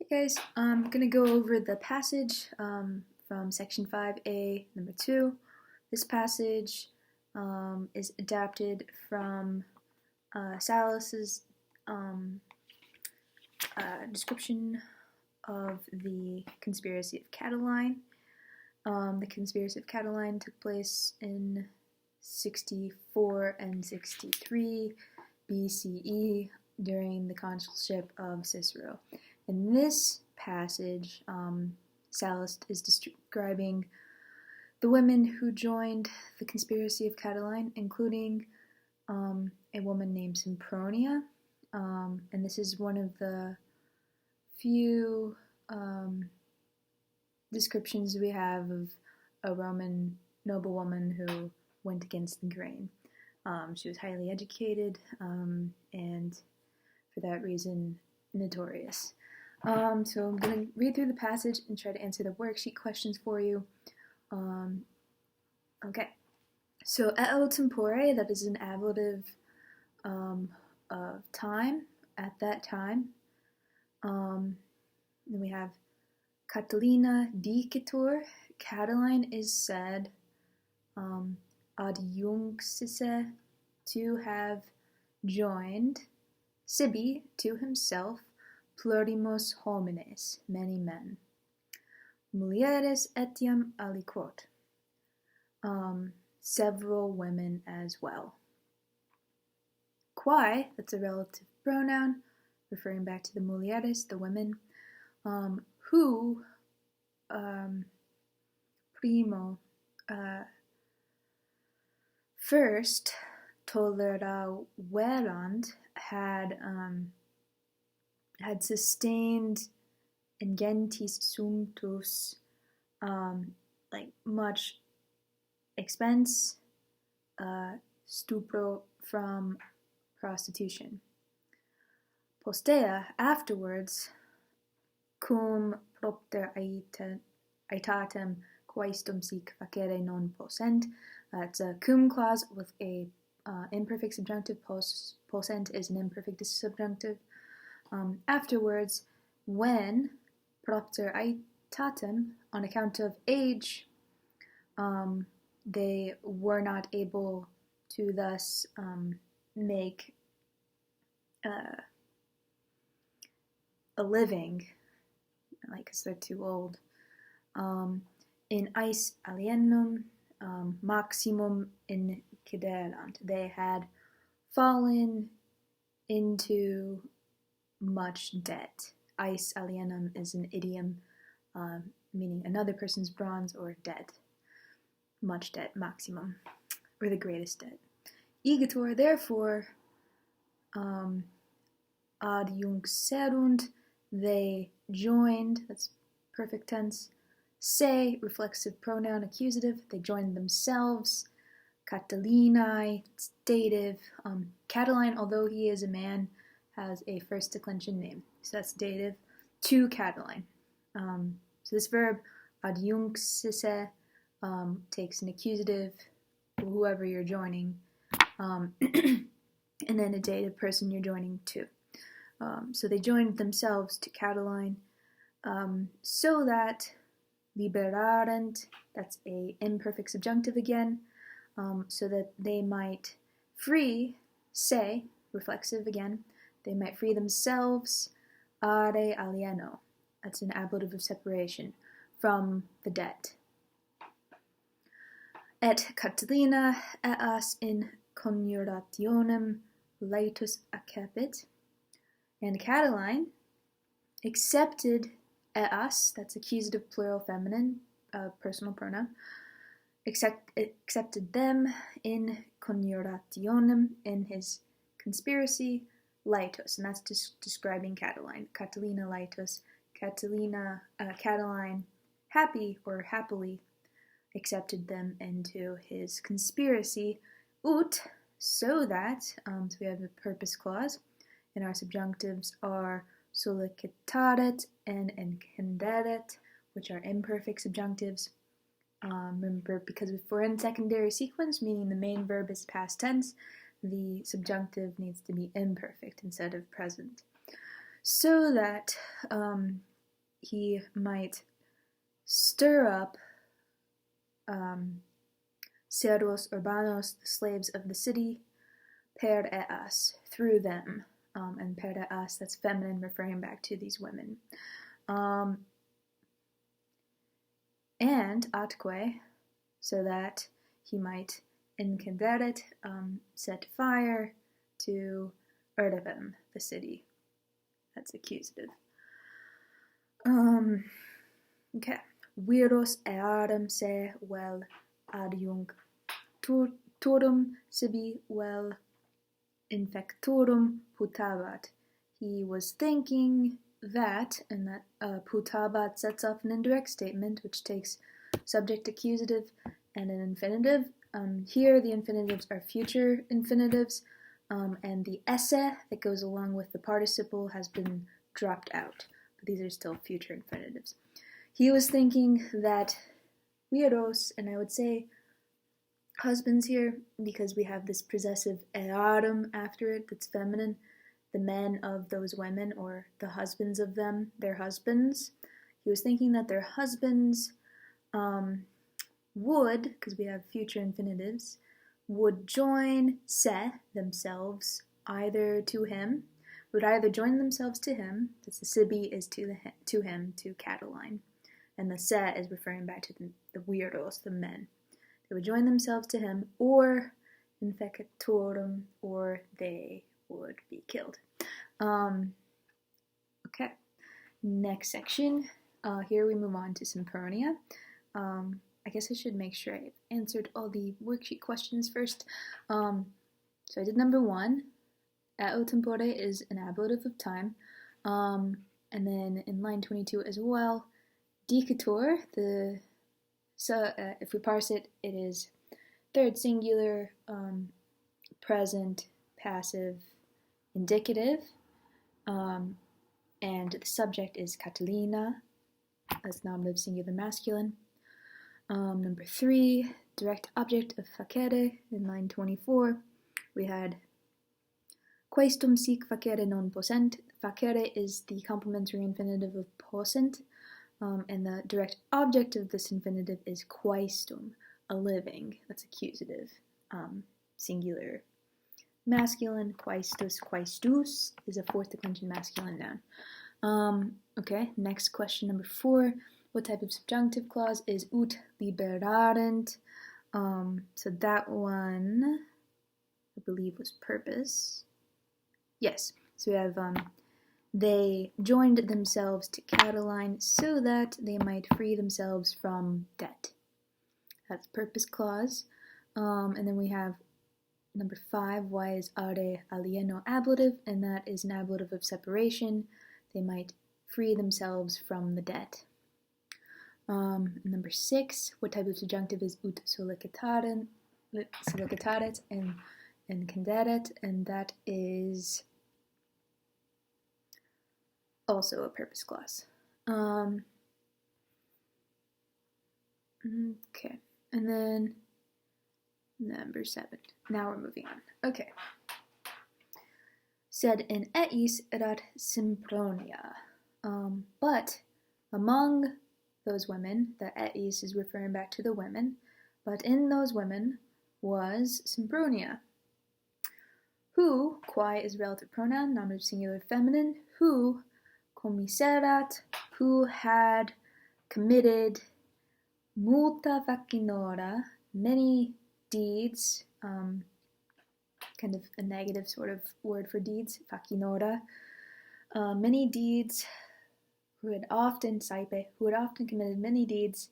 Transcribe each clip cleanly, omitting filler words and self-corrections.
Hey guys, I'm going to go over the passage from section 5a, number 2. This passage is adapted from Salis's description of the conspiracy of Catiline. The conspiracy of Catiline took place in 64 and 63 BCE during the consulship of Cicero. In this passage, Sallust is describing the women who joined the conspiracy of Catiline, including a woman named Sempronia, and this is one of the few descriptions we have of a Roman noblewoman who went against the grain. She was highly educated, and for that reason, notorious. So I'm going to read through the passage and try to answer the worksheet questions for you. Okay. So, eo tempore, that is an ablative of time, at that time. Then we have Catilina dicitur, Catiline is said, adiunxisse, to have joined, sibi, to himself, plurimus homines, many men. Mulieres etiam aliquot, several women as well. Quae, that's a relative pronoun, referring back to the mulieres, the women, who, primo, first, toleraverant, had sustained ingentis sumptus, like much expense, stupro, from prostitution. Postea, afterwards, cum propter aetatem quaestum sic facere non possent. It's a cum clause with a imperfect subjunctive. Possent is an imperfect subjunctive. Afterwards, when propter aetatem, on account of age, they were not able to thus make a living, like, because they're too old. In eis alienum maximum inciderant, they had fallen into much debt. Eis alienum is an idiom meaning another person's bronze or debt. Much debt, maximum, or the greatest debt. Igitur, therefore, adiunxerunt, they joined, that's perfect tense. Se, reflexive pronoun, accusative, they joined themselves. Catilinae, it's dative. Catiline, although he is a man, has a first declension name, so that's dative, to Catiline. So this verb, adiunxisse, takes an accusative, whoever you're joining, and then a dative person you're joining to. So they joined themselves to Catiline, so that liberarent, that's a imperfect subjunctive again, so that they might free, se, reflexive again, they might free themselves, are alieno, that's an ablative of separation, from the debt. Et Catilina eas in coniurationem laetus accepit, and Catiline accepted eas, that's accusative plural feminine, personal pronoun, accepted them in coniurationem, in his conspiracy, laetus, and that's just describing Catiline. Catilina laetus, Catiline, happy or happily accepted them into his conspiracy, ut, so that, so we have a purpose clause, and our subjunctives are solicitaret and incenderet, which are imperfect subjunctives. Remember, because if we're in secondary sequence, meaning the main verb is past tense, the subjunctive needs to be imperfect instead of present. So that he might stir up cerdos urbanos, the slaves of the city, per eas, through them. And per eas, that's feminine, referring back to these women. And atque, so that he might incenderet, set fire to Erdevem, the city. That's accusative. Okay. Viros eadem se vel adjunctorum sibi vel infectorum putabat. He was thinking that, and that putabat sets off an indirect statement which takes subject accusative and an infinitive. Here the infinitives are future infinitives, and the esse that goes along with the participle has been dropped out, but these are still future infinitives. He was thinking that viros, and I would say husbands here, because we have this possessive eadem after it that's feminine, the men of those women, or the husbands of them, their husbands. He was thinking that their husbands would, because we have future infinitives, would join se, themselves, either to him, would either join themselves to him, that's the sibi is to him, to Catiline, and the se is referring back to the viros, the men. They would join themselves to him, or infectorum, or they would be killed. Okay, next section. Here we move on to Sempronia. I guess I should make sure I answered all the worksheet questions first. So I did number 1. Eo tempore is an ablative of time. And then in line 22 as well, dicator, if we parse it, it is third singular, present, passive, indicative, and the subject is Catilina, as nominative singular masculine. Number 3, direct object of facere, in line 24, we had questum sic facere non possent. Facere is the complementary infinitive of possent, and the direct object of this infinitive is questum, a living. That's accusative, singular masculine. Questus, questus is a fourth declension masculine noun. Okay, next question, number 4. What type of subjunctive clause is ut liberarent? So that one, I believe, was purpose. Yes, so we have they joined themselves to Catiline so that they might free themselves from debt. That's purpose clause. And then we have number 5, why is are alieno ablative? And that is an ablative of separation. They might free themselves from the debt. Number 6, what type of subjunctive is ut sollicitaret and canderet? And that is also a purpose clause. Okay, and then number 7. Now we're moving on. Okay. Said in eis erat Sempronia. But among those women, the eis is referring back to the women, but in those women was Sempronia, who, quae is relative pronoun, nominative singular feminine, who commiserat, who had committed multa facinora, many deeds, kind of a negative sort of word for deeds, facinora, many deeds, who had often committed many deeds,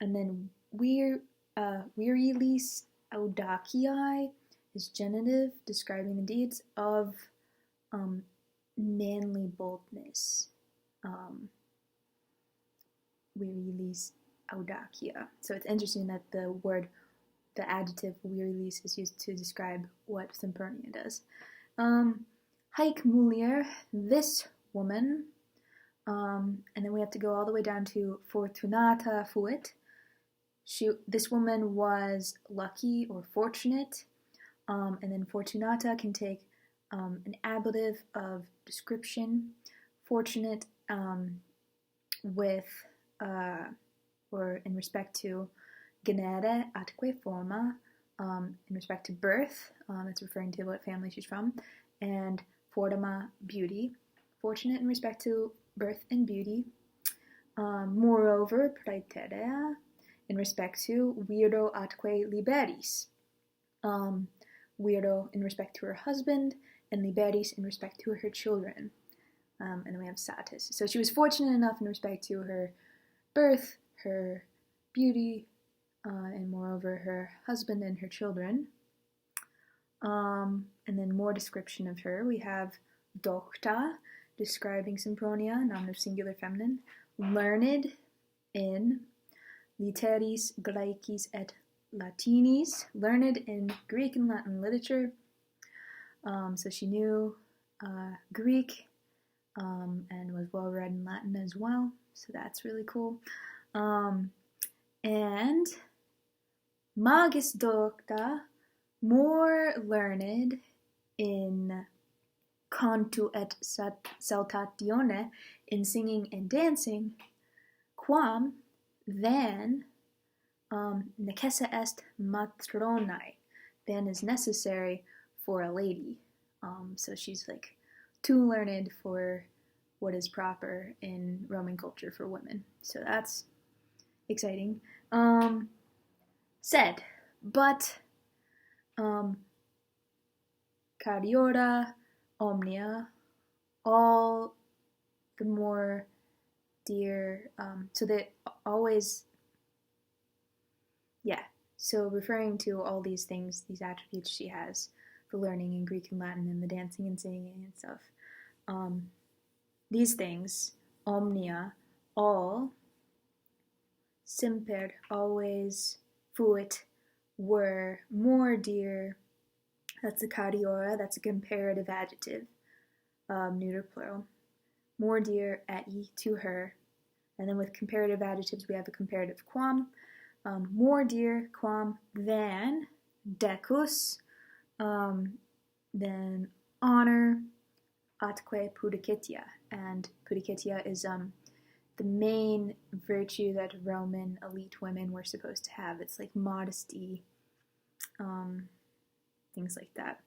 and then virilis audaciae is genitive, describing the deeds of manly boldness. Virilis audacia. So it's interesting that the adjective virilis is used to describe what Sempronia does. Haec mulier, this woman, and then we have to go all the way down to fortunata fuit. This woman was lucky or fortunate, and then fortunata can take an ablative of description. Fortunate with, or in respect to, genere atque forma, in respect to birth, it's referring to what family she's from, and forma, beauty, fortunate in respect to birth and beauty. Moreover, praeterea, in respect to viro atque liberis, viro in respect to her husband, and liberis in respect to her children. And then we have satis. So she was fortunate enough in respect to her birth, her beauty, and moreover her husband and her children. And then more description of her. We have docta, describing Sempronia, nominative singular feminine, learned in literis Graecis et Latinis, learned in Greek and Latin literature. So she knew Greek and was well read in Latin as well, so that's really cool. And magis docta, more learned in cantu et saltatione, in singing and dancing, quam, than necessa est matronae, than is necessary for a lady. So she's like too learned for what is proper in Roman culture for women. So that's exciting. Said, but cariora omnia, all the more dear, so that always, so referring to all these things, these attributes she has, the learning in Greek and Latin and the dancing and singing and stuff, these things, omnia, all, semper, always, fuit, were, more dear, that's a cariora, that's a comparative adjective, neuter plural, more dear at ye, to her, and then with comparative adjectives we have a comparative quam, more dear, quam, than, decus, then honor, atque pudicitia, and pudicitia is the main virtue that Roman elite women were supposed to have. It's like modesty, things like that.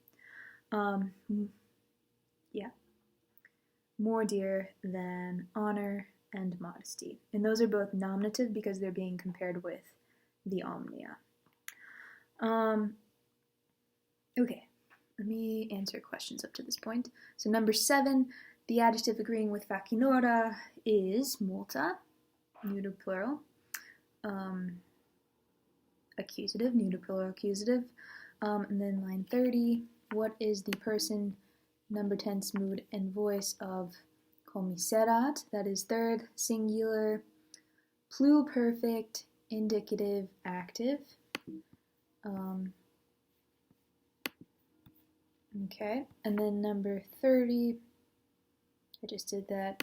More dear than honor and modesty. And those are both nominative because they're being compared with the omnia. Okay, let me answer questions up to this point. So number 7, the adjective agreeing with facinora is multa, neuter plural, accusative, neuter plural accusative. And then line 30, what is the person, number tense, mood, and voice of commiserat? That is third, singular, pluperfect, indicative, active. Okay, and then number 30, I just did that.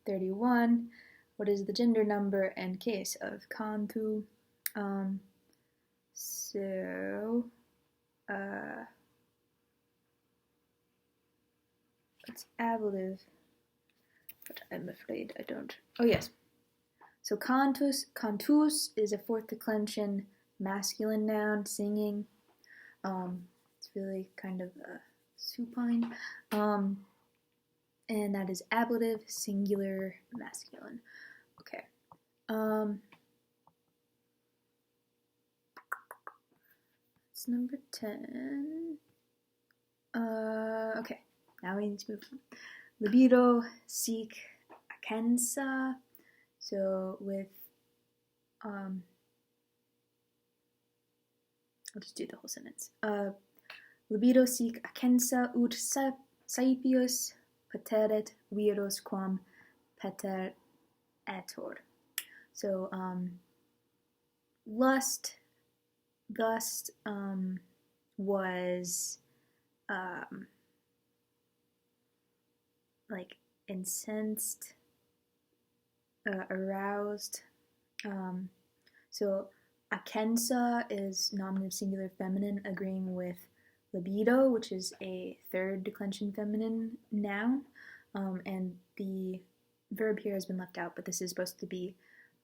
31, what is the gender, number, and case of cantu? It's ablative, but I'm afraid I don't. Oh yes. So cantus is a fourth declension masculine noun, singing. It's really kind of supine. And that is ablative, singular, masculine. Okay. It's number 10. Okay, now we need to move on. Libido, seek, akensa. So with, I'll just do the whole sentence. Libido sic acensa ut saepius pateret viros quam pater etor. So lust was like incensed, aroused. So akensa is nominative singular feminine, agreeing with libido, which is a third declension feminine noun, and the verb here has been left out, but this is supposed to be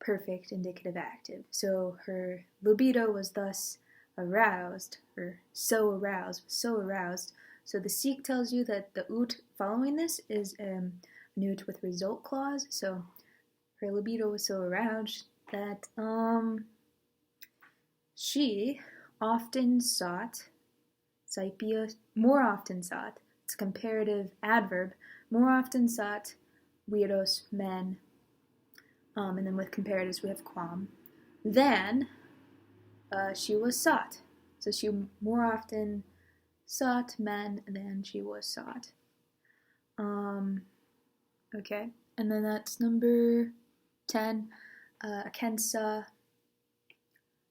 perfect indicative active. So her libido was thus aroused, or so aroused. So the seek tells you that the ut following this is an ut with result clause. So her libido was so aroused that she often sought, more often sought, it's a comparative adverb, more often sought viros, men, and then with comparatives we have quam, then she was sought. So she more often sought men than she was sought. Okay, and then that's number 10, akensa,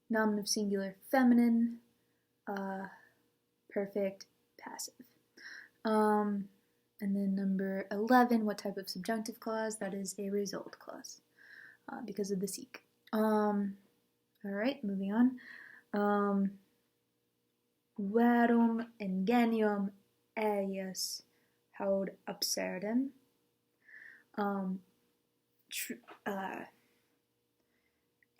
nominative singular feminine, perfect passive. And then number 11, what type of subjunctive clause? That is a result clause, because of the seek. Alright, moving on. Verum ingenium eius haud absurdum.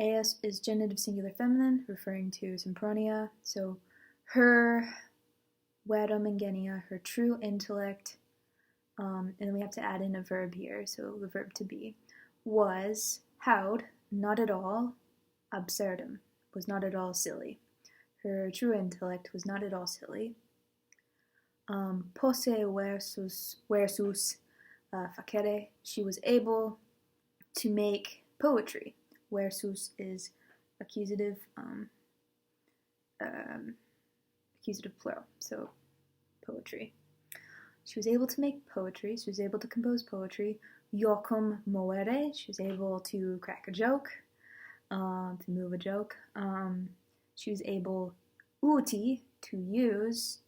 Eius is genitive singular feminine, referring to Sempronia. So her verum ingenia, her true intellect, and then we have to add in a verb here, so the verb to be, was haud, not at all, absurdum, was not at all silly. Her true intellect was not at all silly. Posse versus facere, she was able to make poetry. Versus is accusative, accusative plural, so poetry. She was able to make poetry, she was able to compose poetry. Jocum moere, she was able to crack a joke, to move a joke. She was able, uti, to use,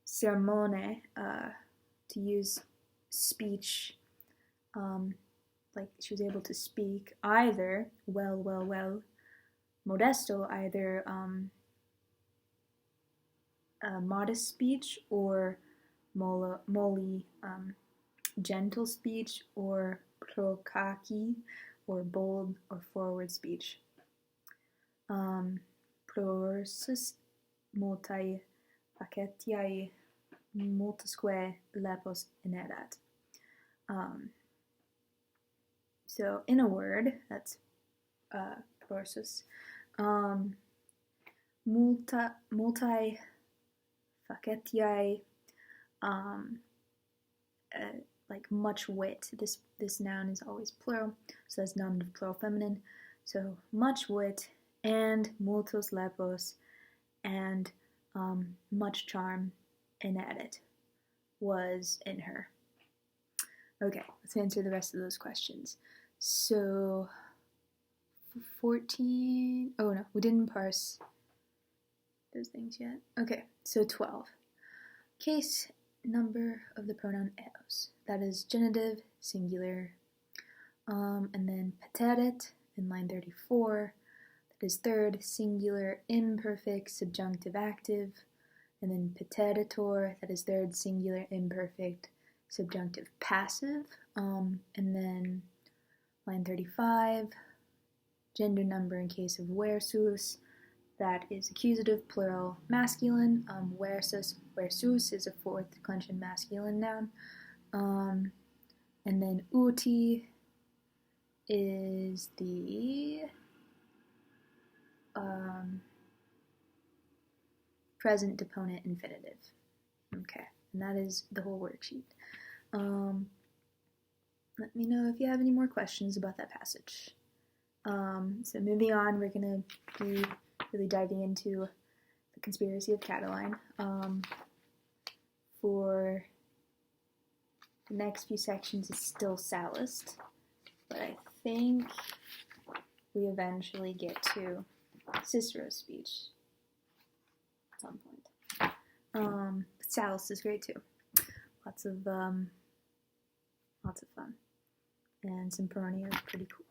sermone, to use speech, like she was able to speak either well, modesto, either modest speech, or molli, gentle speech, or prokaki, or bold or forward speech. Prorsus multae facetiae multisque lepos inerat. So in a word, that's prorsus, multi facetiae, like much wit. This noun is always plural, so that's nominative plural feminine. So much wit and multos lepos and much charm inerat was in her. Okay, let's answer the rest of those questions. So 14, oh no, we didn't parse those things yet. Okay, so 12. Case number of the pronoun eos. That is genitive, singular. And then pateret in line 34. That is third, singular, imperfect, subjunctive, active. And then paterator, that is third, singular, imperfect, subjunctive, passive. And then line 35, gender number in case of versus. That is accusative, plural, masculine. Versus is a fourth declension masculine noun. And then uti is the present deponent infinitive. Okay, and that is the whole worksheet. Let me know if you have any more questions about that passage. So moving on, we're going to be really diving into the conspiracy of Catiline. For the next few sections, it's still Sallust, but I think we eventually get to Cicero's speech at some point. Sallust is great too. Lots of fun. And Sempronia is pretty cool.